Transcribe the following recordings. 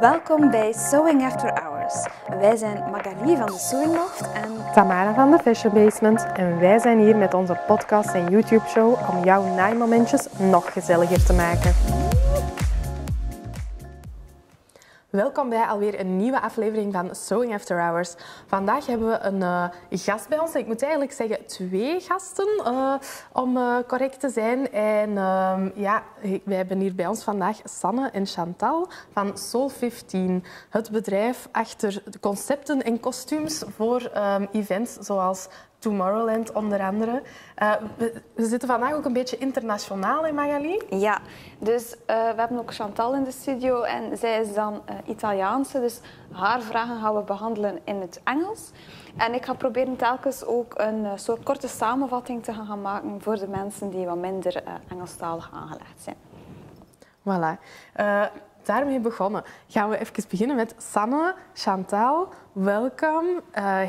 Welkom bij Sewing After Hours. Wij zijn Magali van de Sewing Loft en Tamara van de Fashion Basement en wij zijn hier met onze podcast en YouTube show om jouw naaimomentjes nog gezelliger te maken. Welkom bij alweer een nieuwe aflevering van Sewing After Hours. Vandaag hebben we een gast bij ons. Ik moet eigenlijk zeggen 2 gasten om correct te zijn. En wij hebben hier bij ons vandaag Sanne en Chantal van Soul15. Het bedrijf achter de concepten en kostuums voor events zoals Tomorrowland onder andere. We zitten vandaag ook een beetje internationaal, hè Magali? ja, dus we hebben ook Chantal in de studio en zij is dan Italiaanse, dus haar vragen gaan we behandelen in het Engels. En ik ga proberen telkens ook een soort korte samenvatting te gaan maken voor de mensen die wat minder Engelstalig aangelegd zijn. Voilà. Daarmee begonnen. Gaan we even beginnen met Sanne, Chantal. Welkom.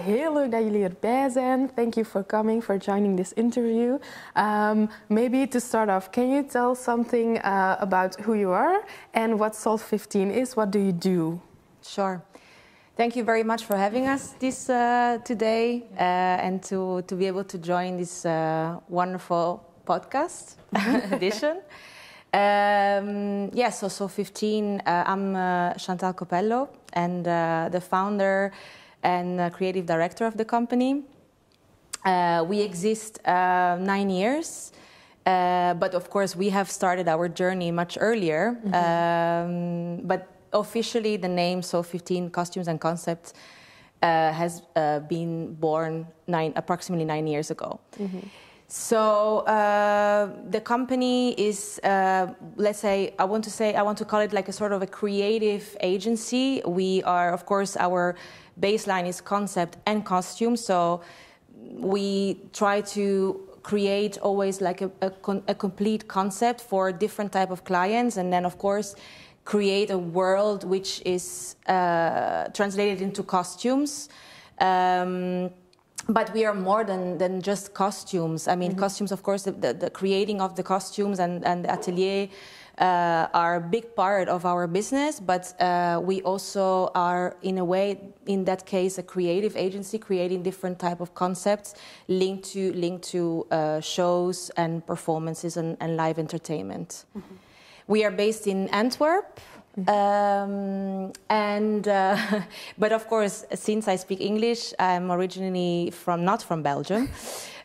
Heel leuk dat jullie erbij zijn. Thank you for coming, for joining this interview. Maybe to start off, can you tell something about who you are and what Soul15 is? What do you do? Sure. Thank you very much for having us today and to be able to join this wonderful podcast edition. So Soul15, I'm Chantal Capello and the founder and creative director of the company. We exist 9 years, but of course we have started our journey much earlier. But officially the name Soul15 Costumes and Concepts has been born approximately 9 years ago. So the company is, I want to call it like a sort of a creative agency. We are, of course, our baseline is concept and costume. So we try to create always like a complete concept for different type of clients, and then of course create a world which is translated into costumes. But we are more than just costumes. I mean, costumes, of course, the creating of the costumes and the atelier are a big part of our business. But we also are, in a way, in that case, a creative agency, creating different type of concepts linked to shows and performances and live entertainment. We are based in Antwerp. But of course, since I speak English, I'm originally not from Belgium.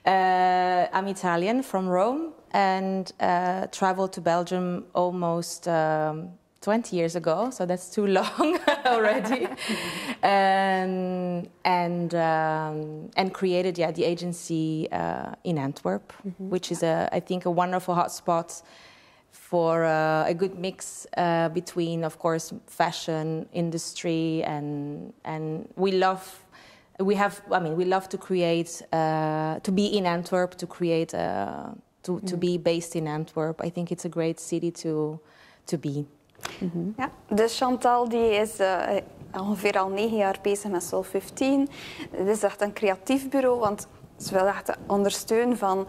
I'm Italian, from Rome, and traveled to Belgium almost 20 years ago, so that's too long already. And created the agency in Antwerp, which is I think a wonderful hotspot for a good mix between, of course, fashion industry and we love to create to be in Antwerp, to create to be based in Antwerp. I think it's a great city to be. Ja, dus Chantal die is ongeveer al 9 jaar bezig met Soul15. Het is echt een creatief bureau, want ze wil echt ondersteunen van.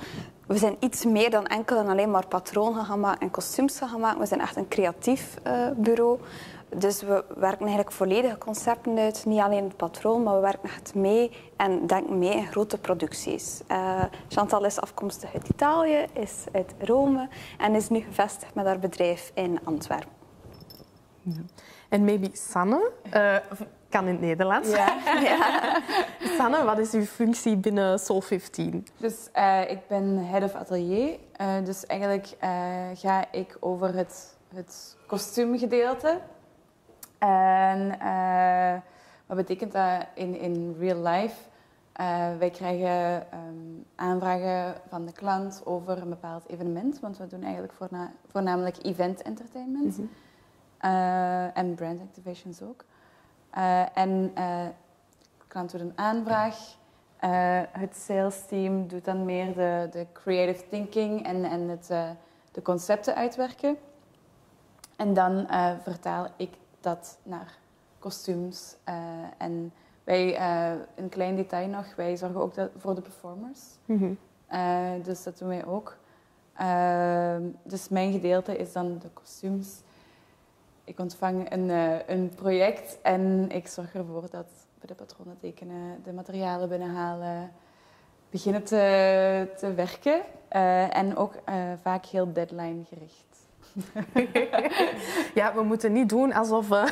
We zijn iets meer dan enkel en alleen maar patronen gaan maken en kostuums gaan maken. We zijn echt een creatief bureau. Dus we werken eigenlijk volledige concepten uit. Niet alleen het patroon, maar we werken echt mee en denken mee in grote producties. Chantal is afkomstig uit Italië, is uit Rome en is nu gevestigd met haar bedrijf in Antwerpen. En maybe Sanne, kan in het Nederlands. Ja. Sanne, wat is uw functie binnen Soul15? Dus ik ben head of atelier. Dus eigenlijk ga ik over het kostuumgedeelte. En wat betekent dat in real life? Wij krijgen aanvragen van de klant over een bepaald evenement. Want we doen eigenlijk voornamelijk event entertainment. En brand activations ook. De klant doet een aanvraag. Het sales team doet dan meer de creative thinking en de concepten uitwerken. En dan vertaal ik dat naar kostuums. En wij, een klein detail nog, wij zorgen ook voor de performers. Dus dat doen wij ook. Dus mijn gedeelte is dan de kostuums. ik ontvang een project en ik zorg ervoor dat bij de patronen tekenen, de materialen binnenhalen, beginnen te werken. En ook vaak heel deadline gericht. Ja, we moeten niet doen alsof dat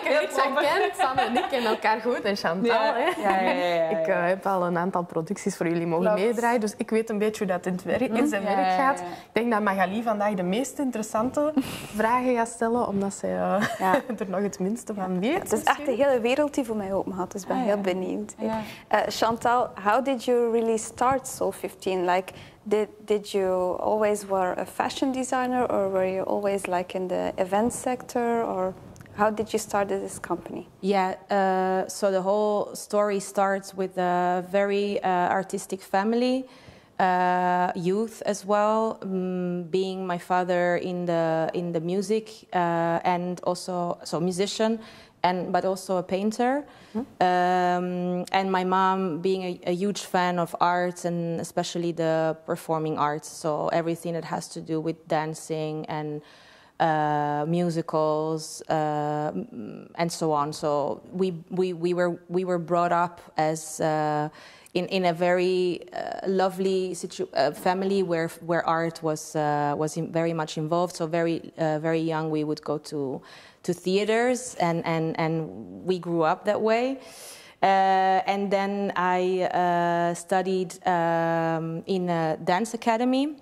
je iets herkent. Sanne en ik kennen elkaar goed en Chantal. Ja. Hè? Ja. Ik heb al een aantal producties voor jullie mogen meedraaien, dus ik weet een beetje hoe dat in zijn werk gaat. Ik denk dat Magali vandaag de meest interessante vragen gaat stellen, omdat zij er nog het minste van weet. Het is echt een hele wereld die voor mij open had, dus ik ben heel benieuwd. Ja. Chantal, how did you really start Soul15? Like, did you always were a fashion designer, or were you always like in the event sector, or how did you start this company? Yeah, so the whole story starts with a very artistic family, youth as well, being my father in the music and also musician. But also a painter, and my mom being a huge fan of arts and especially the performing arts, so everything that has to do with dancing and musicals and so on. So we were brought up as in a very lovely family where art was very much involved. So very young we would go to theaters, and we grew up that way. And then I studied in a dance academy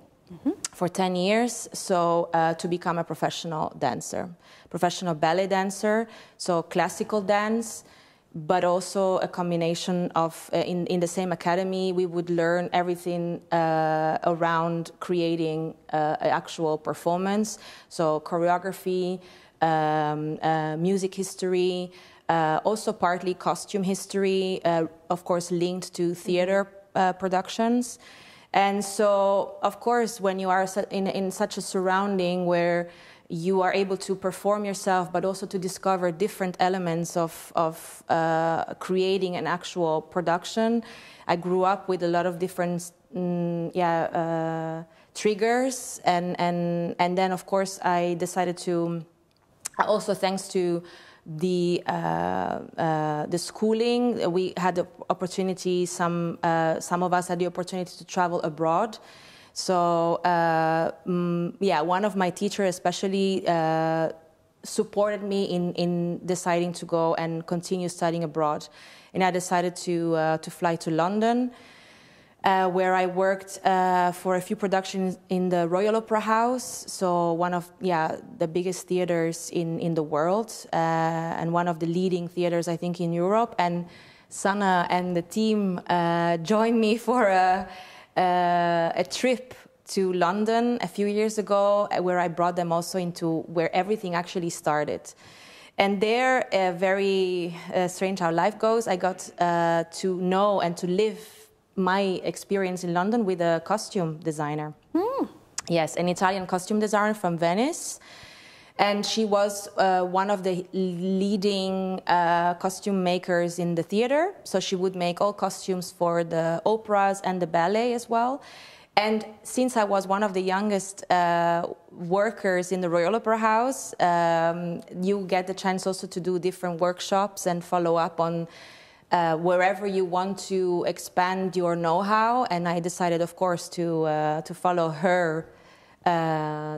for 10 years, so to become a professional dancer, professional ballet dancer, so classical dance, but also a combination of, in the same academy, we would learn everything around creating actual performance, so choreography, music history, also partly costume history, of course linked to theater productions. And so, of course, when you are in such a surrounding where you are able to perform yourself, but also to discover different elements of creating an actual production, I grew up with a lot of different triggers, and then, of course, I decided to. Also, thanks to the schooling, we had the opportunity. Some of us had the opportunity to travel abroad. So, one of my teachers especially supported me in deciding to go and continue studying abroad, and I decided to fly to London. Where I worked for a few productions in the Royal Opera House, so one of the biggest theaters in the world, and one of the leading theaters, I think, in Europe. And Sanne and the team joined me for a trip to London a few years ago, where I brought them also into where everything actually started. And there, very strange how life goes, I got to know and to live my experience in London with a costume designer. Yes, an Italian costume designer from Venice. And she was one of the leading costume makers in the theater. So she would make all costumes for the operas and the ballet as well. And since I was one of the youngest workers in the Royal Opera House, you get the chance also to do different workshops and follow up on wherever you want to expand your know-how. And I decided, of course, to follow her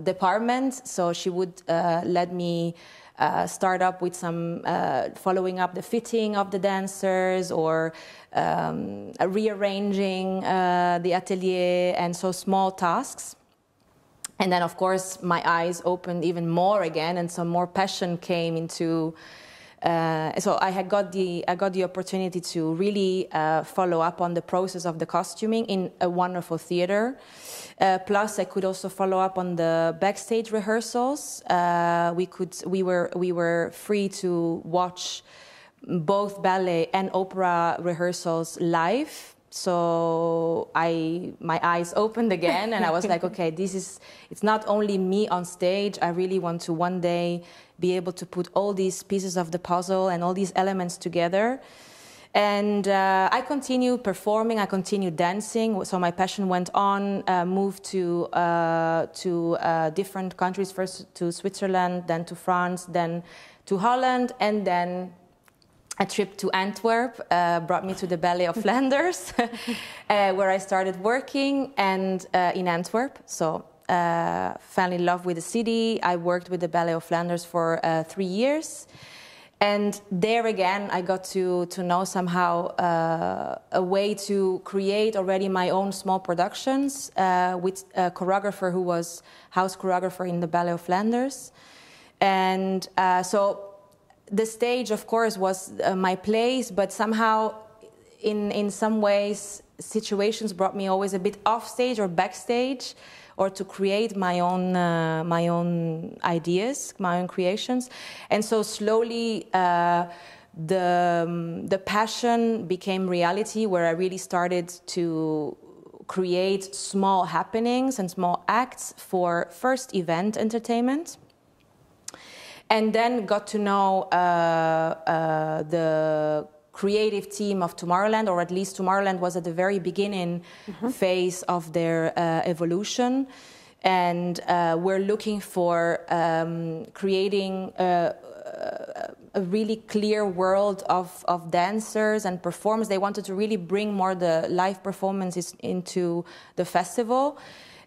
department. So she would let me start up with some following up the fitting of the dancers, or rearranging the atelier, and so small tasks. And then, of course, my eyes opened even more again, and some more passion came into. So I got the opportunity to really follow up on the process of the costuming in a wonderful theater. Plus, I could also follow up on the backstage rehearsals. We were free to watch both ballet and opera rehearsals live. So my eyes opened again, and I was like, okay, it's not only me on stage. I really want to one day be able to put all these pieces of the puzzle and all these elements together. And I continued performing, I continued dancing, so my passion went on, moved to different countries, first to Switzerland, then to France, then to Holland, and then a trip to Antwerp brought me to the Ballet of Flanders, where I started working and in Antwerp. So fell in love with the city. I worked with the Ballet of Flanders for 3 years. And there again, I got to know somehow a way to create already my own small productions with a choreographer who was house choreographer in the Ballet of Flanders. And so the stage, of course, was my place, but somehow in some ways, situations brought me always a bit off stage or backstage, or to create my own ideas, my own creations. And so slowly the passion became reality, where I really started to create small happenings and small acts for first event entertainment. And then got to know the creative team of Tomorrowland, or at least Tomorrowland was at the very beginning phase of their evolution. And we're looking for creating a really clear world of dancers and performers. They wanted to really bring more the live performances into the festival.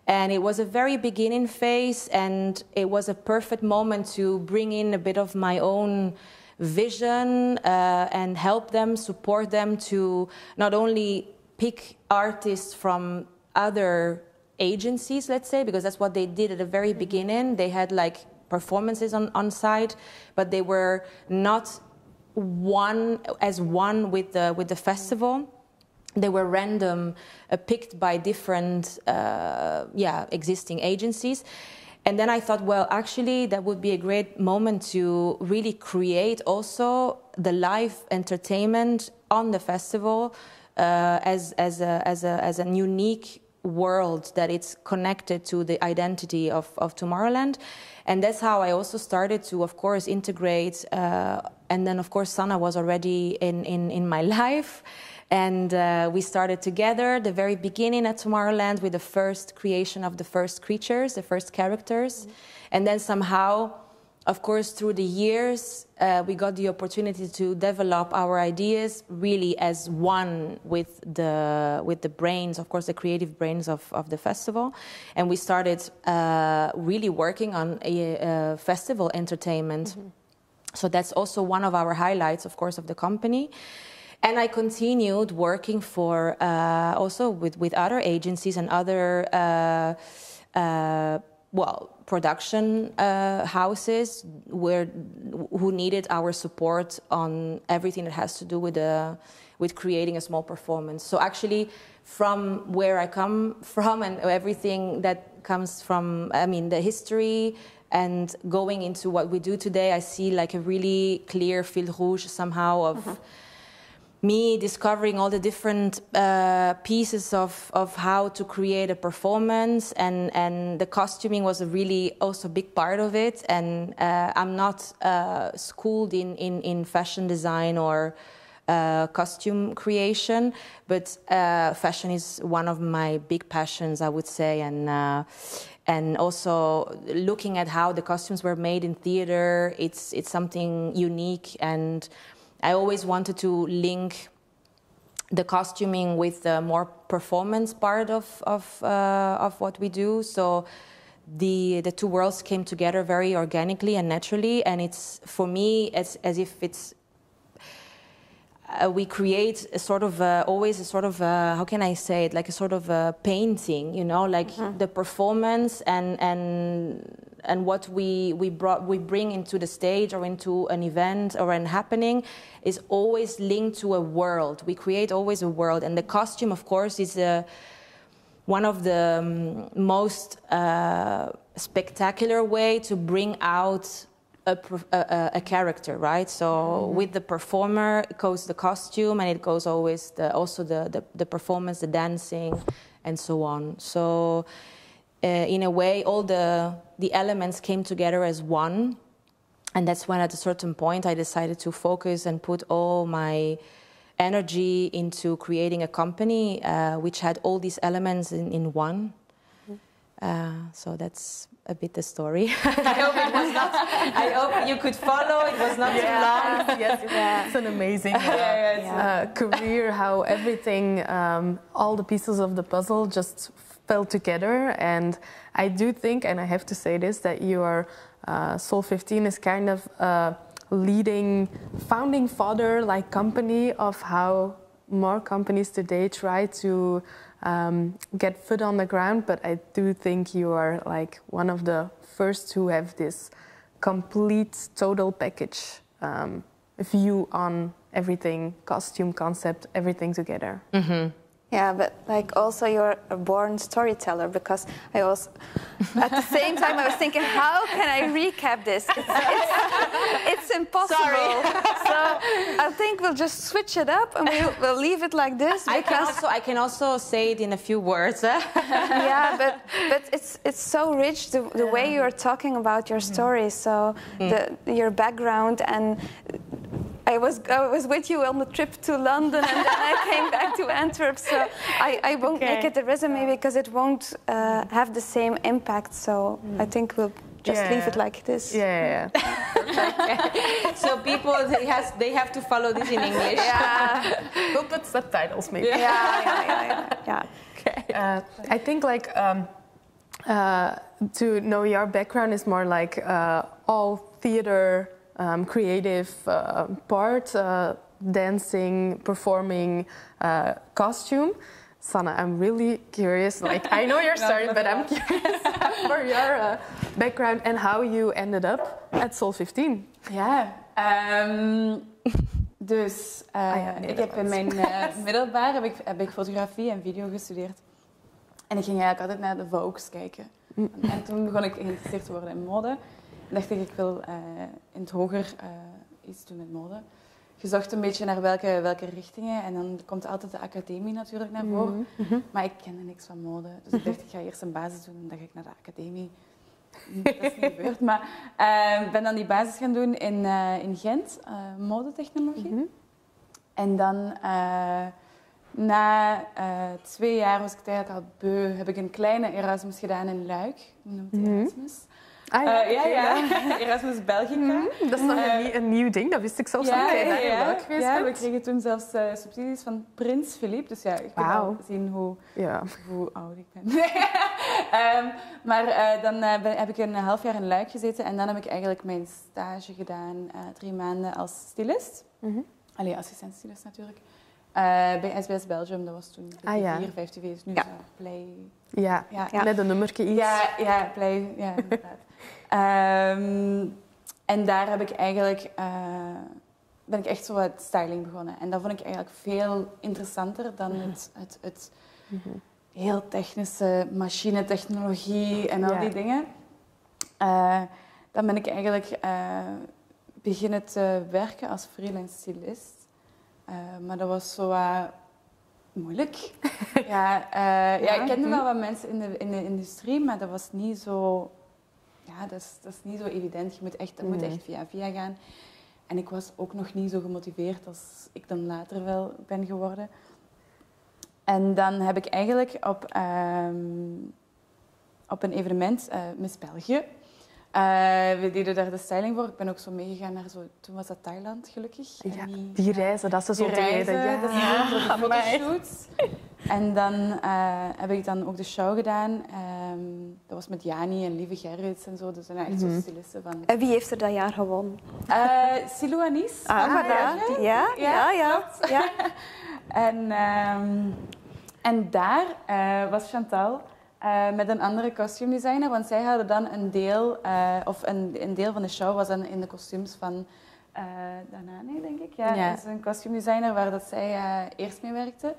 And it was a very beginning phase, and it was a perfect moment to bring in a bit of my own vision and help them, support them to not only pick artists from other agencies, let's say, because that's what they did at the very beginning. They had like performances on site, but they were not one with the festival. They were random, picked by different existing agencies. And then I thought, well, actually, that would be a great moment to really create also the live entertainment on the festival as a unique world that it's connected to the identity of Tomorrowland. And that's how I also started to, of course, integrate. And then, of course, Sanne was already in my life. And we started together the very beginning at Tomorrowland with the first creation of the first creatures, the first characters. And then somehow, of course, through the years, we got the opportunity to develop our ideas really as one with the brains, of course, the creative brains of the festival. And we started really working on a festival entertainment. So that's also one of our highlights, of course, of the company. And I continued working for also with other agencies and other production houses who needed our support on everything that has to do with creating a small performance. So actually, from where I come from and everything that comes from, I mean, the history and going into what we do today, I see like a really clear fil rouge somehow of me discovering all the different pieces of how to create a performance, and the costuming was a really also big part of it. And I'm not schooled in fashion design or costume creation, but fashion is one of my big passions, I would say, and also looking at how the costumes were made in theater, it's something unique. And I always wanted to link the costuming with the more performance part of what we do. So the two worlds came together very organically and naturally. And it's, for me, as if it's we create a sort of always a sort of how can I say it, like a sort of a painting, you know, like the performance and what we bring into the stage or into an event or an happening is always linked to a world. We create always a world, and the costume, of course, is one of the most spectacular way to bring out a character, right? So with the performer goes the costume, and it goes always also the performance, the dancing, and so on. So in a way, all the elements came together as one, and that's when at a certain point I decided to focus and put all my energy into creating a company which had all these elements in one. So that's a bit the story. I hope you could follow. It was not too long. Yes. It's an amazing career. How everything, all the pieces of the puzzle, just fell together. And I do think, and I have to say this, that you are Soul15 is kind of leading, founding father like company of how more companies today try to get foot on the ground, but I do think you are like one of the first who have this complete, total package view on everything, costume, concept, everything together. Mm-hmm. Yeah, but like also you're a born storyteller, because I was, at the same time I was thinking, how can I recap this? It's impossible. Sorry. So I think we'll just switch it up and we'll leave it like this. I can also say it in a few words. Yeah, but it's so rich, the way you're talking about your story, so your background, and I was with you on the trip to London, and then I came back to Antwerp. So I won't make it a resume because it won't have the same impact. So I think we'll just leave it like this. Yeah. So people, they have to follow this in English. Yeah. We'll put subtitles maybe. Yeah. Okay. I think like to know your background is more like all theater. Creative part, dancing, performing, costume. Sanne, I'm really curious. Like, I know your story, but I'm curious for your background and how you ended up at Soul15. Ja, dus ik heb in mijn middelbaar heb ik fotografie en video gestudeerd. En ik ging eigenlijk altijd naar de Vogues kijken. En toen begon ik geïnteresseerd te worden in mode. En dacht ik wil in het hoger iets doen met mode. Je zocht een beetje naar welke richtingen. En dan komt altijd de academie natuurlijk naar voren. Mm-hmm. Maar ik kende niks van mode. Dus ik dacht, ik ga eerst een basis doen en dan ga ik naar de academie. Dat is niet gebeurd. Maar ik ben dan die basis gaan doen in Gent, modetechnologie. Mm-hmm. En dan na 2 jaar was ik het eigenlijk al beu. Heb ik een kleine Erasmus gedaan in Luik. Hoe noemt het Erasmus? Ja. Erasmus Belgica. Dat is nog een nieuw ding, dat wist ik zelfs niet. Ja, we kregen toen zelfs subsidies van Prins Philippe. Dus ja, ik kan wel zien hoe oud ik ben. Maar dan heb ik een half jaar in Luik gezeten en dan heb ik eigenlijk mijn stage gedaan, 3 maanden als stylist. Allee, assistent-stylist natuurlijk. Bij SBS Belgium, dat was toen 4, 5 tv's, nu Play. Ja, net een nummertje iets. Ja, Play, ja, inderdaad. En daar heb ik eigenlijk, ben ik echt zo wat styling begonnen. En dat vond ik eigenlijk veel interessanter dan het heel technische machinetechnologie en al die dingen. Dan ben ik eigenlijk beginnen te werken als freelance stylist. Maar dat was zo moeilijk. Ik kende wel wat mensen in de industrie, maar dat was niet zo... Ja, dat is niet zo evident. Dat moet echt via gaan. En ik was ook nog niet zo gemotiveerd als ik dan later wel ben geworden. En dan heb ik eigenlijk op een evenement, Miss België, we deden daar de styling voor. Ik ben ook zo meegegaan naar toen was dat Thailand, gelukkig. Ja, die reizen, dat ze zo deden. Ja, fotoshoots. En dan heb ik dan ook de show gedaan. Dat was met Jani en Lieve Gerrits en zo. Dat zijn echt zo stylisten van... En wie heeft er dat jaar gewonnen? Silou Anis. Ja. En daar was Chantal... met een andere kostuumdesigner, want zij hadden dan een deel van de show was dan in de kostuums van Danane, denk ik. Ja. Dat is een kostuumdesigner waar dat zij eerst mee werkte.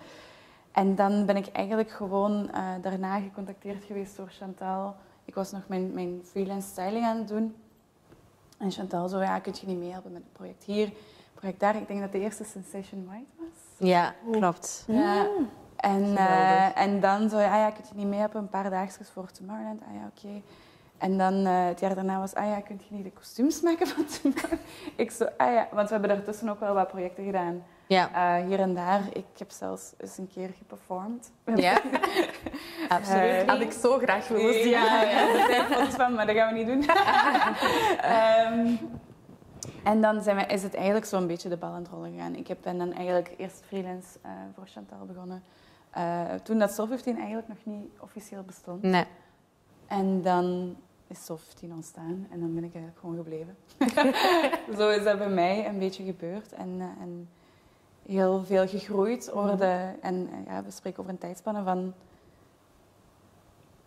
En dan ben ik eigenlijk gewoon daarna gecontacteerd geweest door Chantal. Ik was nog mijn freelance styling aan het doen. En Chantal zo, kun je niet meehelpen met het project hier, project daar. Ik denk dat de eerste Sensation White was. Ja, klopt. Ja. En dan zo, kun je niet mee hebben, een paar dagjes voor Tomorrowland. Oké. En dan het jaar daarna was, kun je niet de kostuums maken van Tomorrowland? Ik zo, want we hebben daartussen ook wel wat projecten gedaan. Hier en daar. Ik heb zelfs eens een keer geperformed. Ja, absoluut. Had ik zo graag willen zien. Ja, er zijn foto's van, maar dat gaan we niet doen. En dan is het eigenlijk zo'n beetje de bal aan het rollen gegaan. Ben dan eigenlijk eerst freelance voor Chantal begonnen. Toen dat Soul15 eigenlijk nog niet officieel bestond. Nee. En dan is Soul15 ontstaan en dan ben ik eigenlijk gewoon gebleven. Zo is dat bij mij een beetje gebeurd en heel veel gegroeid. We spreken over een tijdspanne van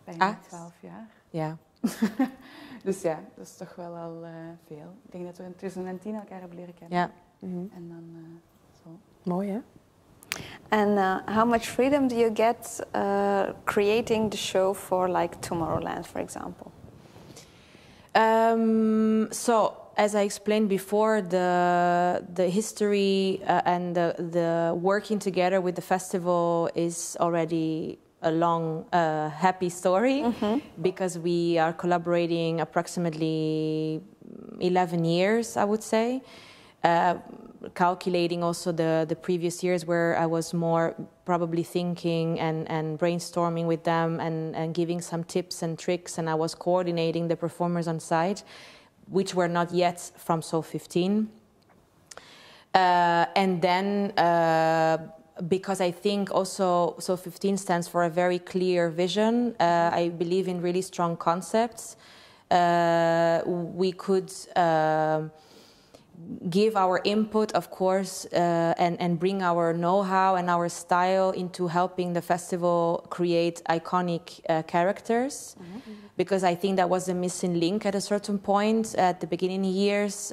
bijna 12 jaar. Ja. Dus ja, dat is toch wel al veel. Ik denk dat we in 2010 elkaar hebben leren kennen. Ja. En dan zo. Mooi, hè? And how much freedom do you get creating the show for like Tomorrowland, for example? So, as I explained before, the history and the working together with the festival is already a long, happy story, because we are collaborating approximately 11 years, I would say. Calculating also the previous years where I was more probably thinking and brainstorming with them and giving some tips and tricks, and I was coordinating the performers on site, which were not yet from Soul15. And then because I think also Soul15 stands for a very clear vision, I believe in really strong concepts. We could give our input, of course, and bring our know-how and our style into helping the festival create iconic characters. Because I think that was the missing link at a certain point at the beginning years.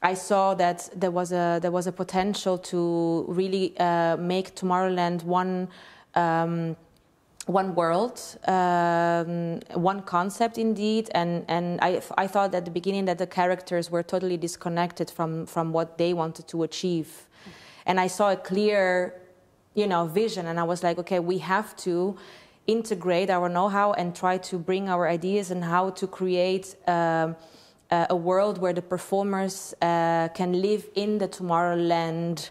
I saw that there was a potential to really make Tomorrowland one world, one concept indeed, and I thought at the beginning that the characters were totally disconnected from what they wanted to achieve. And I saw a clear, vision, and I was like, okay, we have to integrate our know-how and try to bring our ideas and how to create a world where the performers can live in the Tomorrowland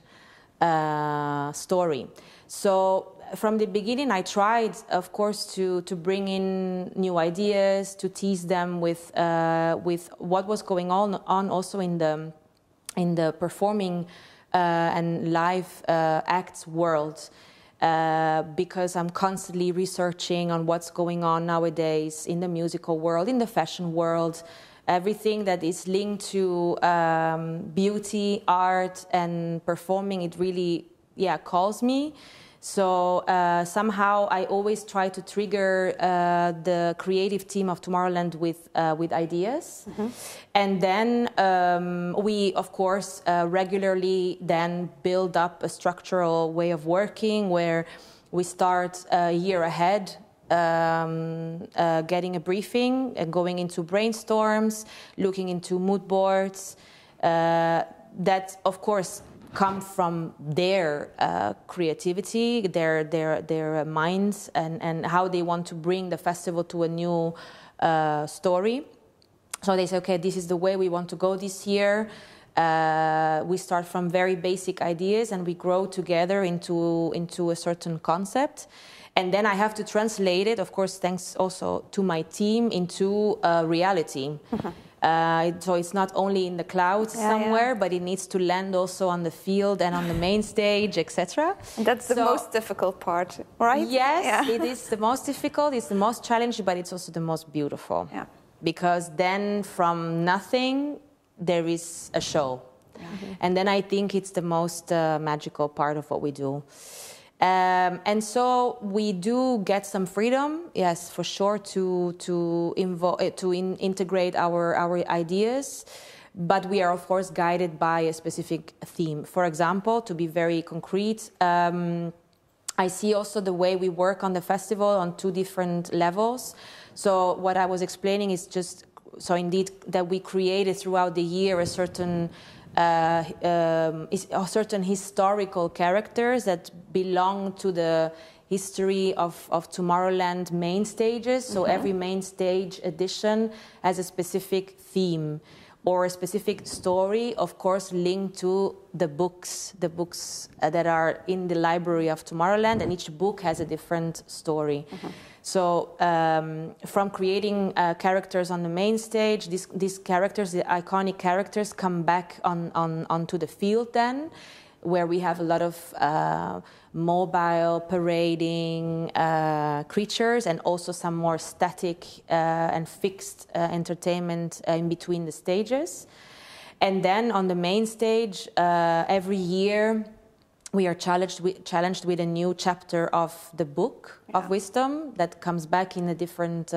story. So from the beginning, I tried, of course, to bring in new ideas, to tease them with what was going on also in the performing and live acts world. Because I'm constantly researching on what's going on nowadays in the musical world, in the fashion world, everything that is linked to beauty, art, and performing. It really, calls me. So somehow I always try to trigger the creative team of Tomorrowland with ideas. And then we, of course, regularly then build up a structural way of working where we start a year ahead, getting a briefing and going into brainstorms, looking into mood boards. That, of course, come from their creativity, their minds, and how they want to bring the festival to a new story. So they say, okay, this is the way we want to go this year. We start from very basic ideas and we grow together into a certain concept. And then I have to translate it, of course, thanks also to my team, into reality. So it's not only in the clouds somewhere, but it needs to land also on the field and on the main stage, etc. That's the most difficult part, right? Yes, it is the most difficult, it's the most challenging, but it's also the most beautiful. Yeah. Because then from nothing, there is a show. And then I think it's the most magical part of what we do. And so we do get some freedom, yes, for sure, to integrate our ideas, but we are of course guided by a specific theme. For example, to be very concrete, I see also the way we work on the festival on two different levels. So what I was explaining is just so indeed that we created throughout the year a certain historical characters that belong to the history of Tomorrowland main stages. So every main stage edition has a specific theme or a specific story, of course, linked to the books that are in the library of Tomorrowland, and each book has a different story. So from creating characters on the main stage, these characters, the iconic characters, come back onto the field then, where we have a lot of mobile, parading creatures, and also some more static and fixed entertainment in between the stages. And then on the main stage, every year we are challenged with a new chapter of the book of wisdom that comes back in a different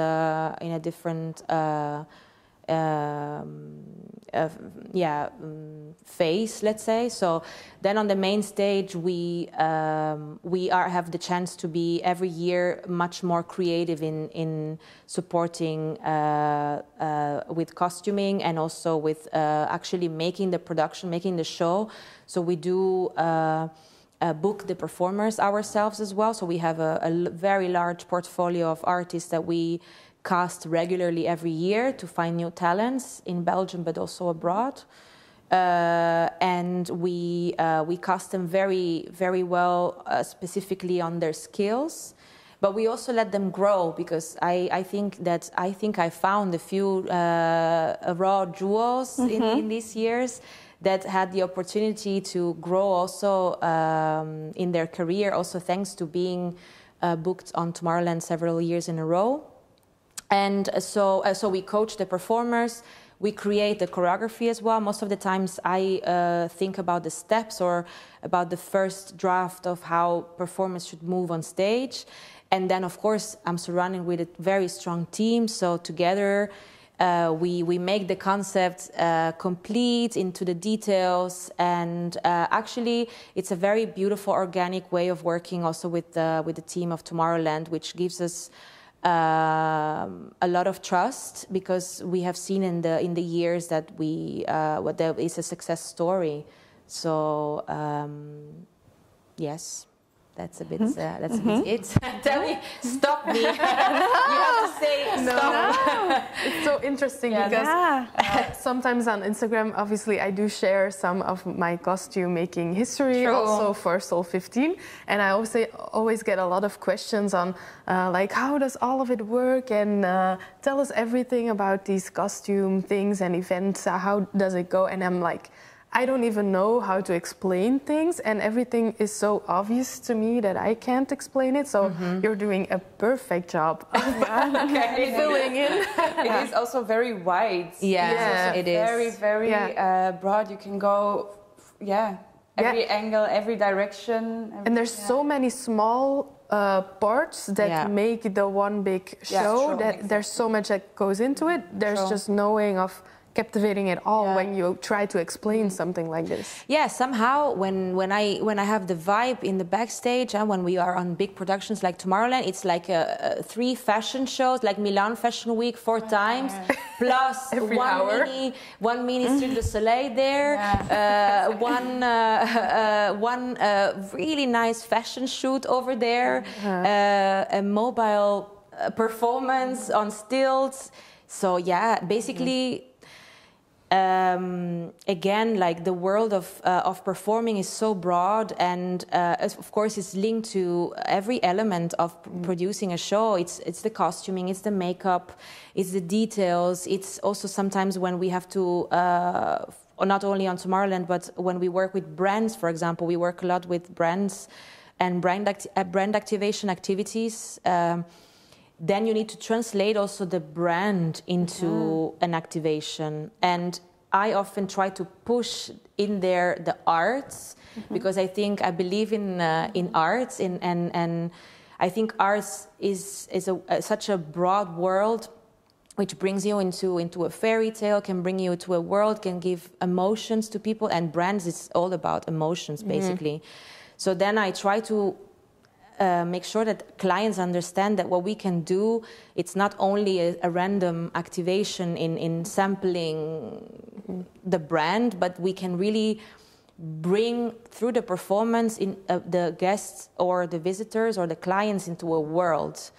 phase, let's say. So then on the main stage we have the chance to be every year much more creative in supporting with costuming, and also with actually making the production, making the show. So we do book the performers ourselves as well. So we have a very large portfolio of artists that we cast regularly every year to find new talents in Belgium, but also abroad. And we cast them very, very well, specifically on their skills. But we also let them grow, because I think I found a few raw jewels in these years that had the opportunity to grow also in their career, also thanks to being booked on Tomorrowland several years in a row. And so we coach the performers, we create the choreography as well. Most of the times I think about the steps or about the first draft of how performers should move on stage. And then, of course, I'm surrounded with a very strong team, so together we make the concept complete into the details, and actually it's a very beautiful organic way of working also with the team of Tomorrowland, which gives us a lot of trust, because we have seen in the years that there is a success story. So yes. That's a bit. That's a bit it. Tell me, stop me. You have to say stop. No. It's so interesting because sometimes on Instagram, obviously, I do share some of my costume making history, also for Soul15, and I always get a lot of questions on like, how does all of it work, and tell us everything about these costume things and events. How does it go? And I'm like, I don't even know how to explain things, and everything is so obvious to me that I can't explain it. So you're doing a perfect job of filling in. It is also very wide. It is. Very, very broad. You can go, every angle, every direction. And there's so many small parts that make the one big show, that there's so much that goes into it. There's just knowing of captivating it all when you try to explain something like this. Yeah, somehow when I have the vibe in the backstage, and when we are on big productions like Tomorrowland, it's like 3 fashion shows, like Milan Fashion Week 4 times, plus one mini Cirque du Soleil there, one really nice fashion shoot over there, a mobile performance on stilts. So basically. Again, like the world of performing is so broad, and of course it's linked to every element of producing a show. It's the costuming, it's the makeup, it's the details. It's also sometimes when we have to, not only on Tomorrowland, but when we work with brands, for example, we work a lot with brands and brand activation activities. Then you need to translate also the brand into an activation. And I often try to push in there the arts, because I believe in arts, and I think arts is such a broad world, which brings you into a fairy tale, can bring you to a world, can give emotions to people, and brands is all about emotions, basically. So then I try to make sure that clients understand that what we can do, it's not only a random activation in sampling the brand, but we can really bring through the performance in the guests or the visitors or the clients into a world.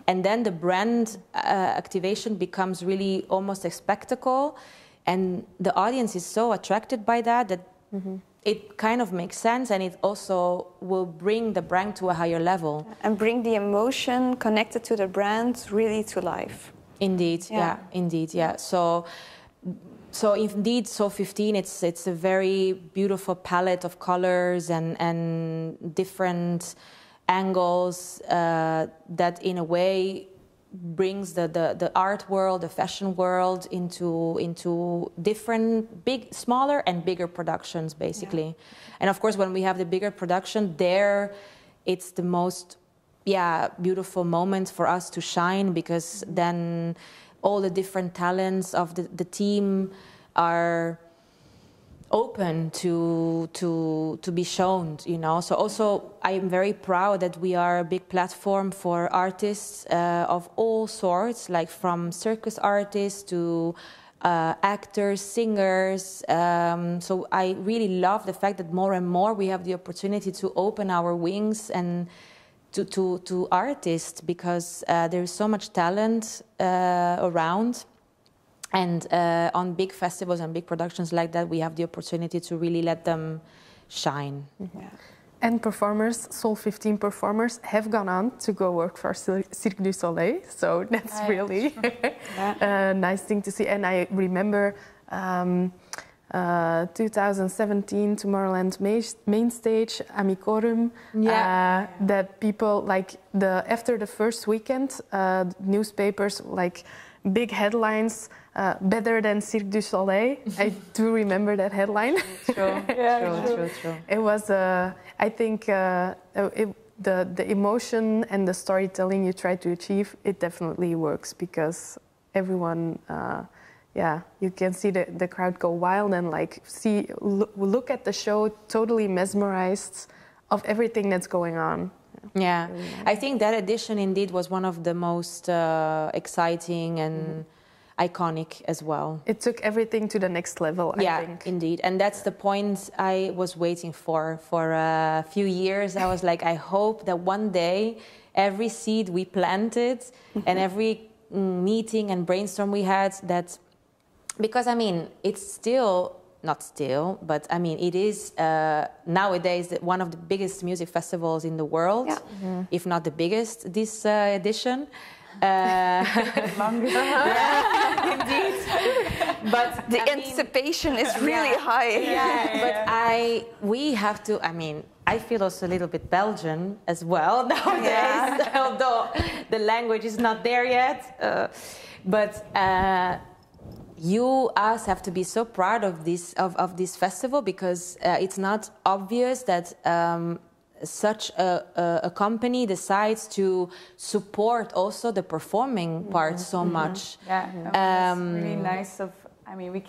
And then the brand activation becomes really almost a spectacle. and the audience is so attracted by that it kind of makes sense, and it also will bring the brand to a higher level. And bring the emotion connected to the brand really to life. Indeed, indeed. So indeed, Soul15, it's a very beautiful palette of colors and different angles that in a way brings the art world, the fashion world into different smaller and bigger productions, basically. And of course, when we have the bigger production, there it's the most beautiful moment for us to shine, because then all the different talents of the team are open to be shown, you know. So also I am very proud that we are a big platform for artists of all sorts, like from circus artists to actors, singers. So I really love the fact that more and more we have the opportunity to open our wings and to artists, because there is so much talent around. And on big festivals and big productions like that, we have the opportunity to really let them shine. And performers, Soul15 performers, have gone on to go work for Cirque du Soleil. So that's really a nice thing to see. And I remember 2017 Tomorrowland main stage, Amicorum, that people, like, after the first weekend, newspapers, like, big headlines, better than Cirque du Soleil. I do remember that headline. True. It was, I think, the emotion and the storytelling you try to achieve, it definitely works, because everyone, you can see the crowd go wild and like look at the show totally mesmerized of everything that's going on. Yeah, I think that edition indeed was one of the most exciting and iconic as well. It took everything to the next level, I think. Yeah, indeed. And that's the point I was waiting for a few years. I was like, I hope that one day every seed we planted and every meeting and brainstorm we had, that, because I mean, it's still, not still, but I mean, it is nowadays one of the biggest music festivals in the world, if not the biggest this edition. Longest. Indeed. But the anticipation is really high. But we have to, I mean, I feel also a little bit Belgian as well nowadays, although the language is not there yet. But us have to be so proud of this festival, because it's not obvious that such a company decides to support also the performing part so much. Yeah, it's really nice. I mean, we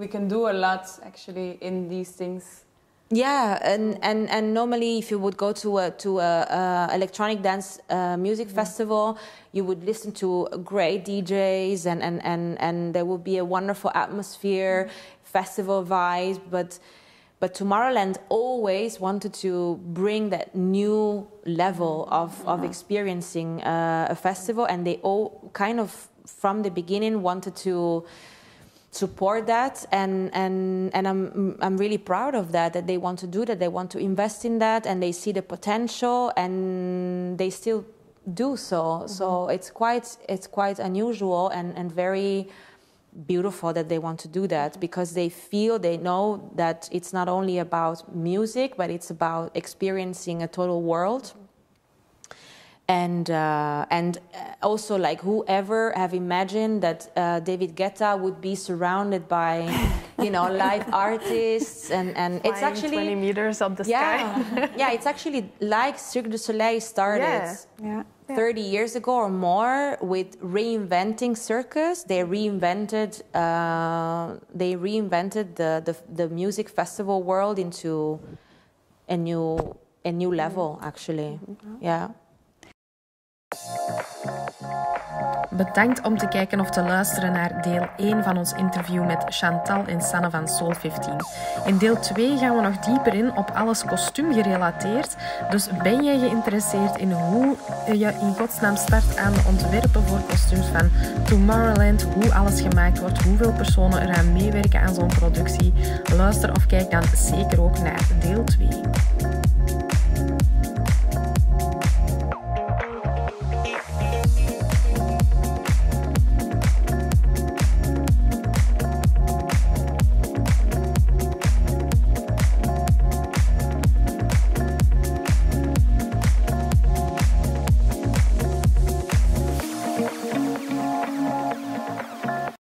can do a lot actually in these things. Yeah, and normally if you would go to a electronic dance music festival, you would listen to great DJs and there would be a wonderful atmosphere, festival vibes, but Tomorrowland always wanted to bring that new level of experiencing a festival, and they all kind of from the beginning wanted to support that, and I'm really proud of that they want to do that, they want to invest in that, and they see the potential, and they still do so. So it's quite unusual and very beautiful that they want to do that, because they know that it's not only about music, but it's about experiencing a total world. And also, like, whoever have imagined that David Guetta would be surrounded by, live artists and it's actually 20 meters up the sky. Yeah, it's actually like Cirque du Soleil started 30 years ago or more with reinventing circus. They reinvented the music festival world into a new level, actually. Yeah. Bedankt om te kijken of te luisteren naar deel 1 van ons interview met Chantal en Sanne van Soul15. In deel 2 gaan we nog dieper in op alles kostuum gerelateerd. Dus ben jij geïnteresseerd in hoe je in godsnaam start aan de ontwerpen voor kostuums van Tomorrowland, hoe alles gemaakt wordt, hoeveel personen eraan meewerken aan zo'n productie? Luister of kijk dan zeker ook naar deel 2.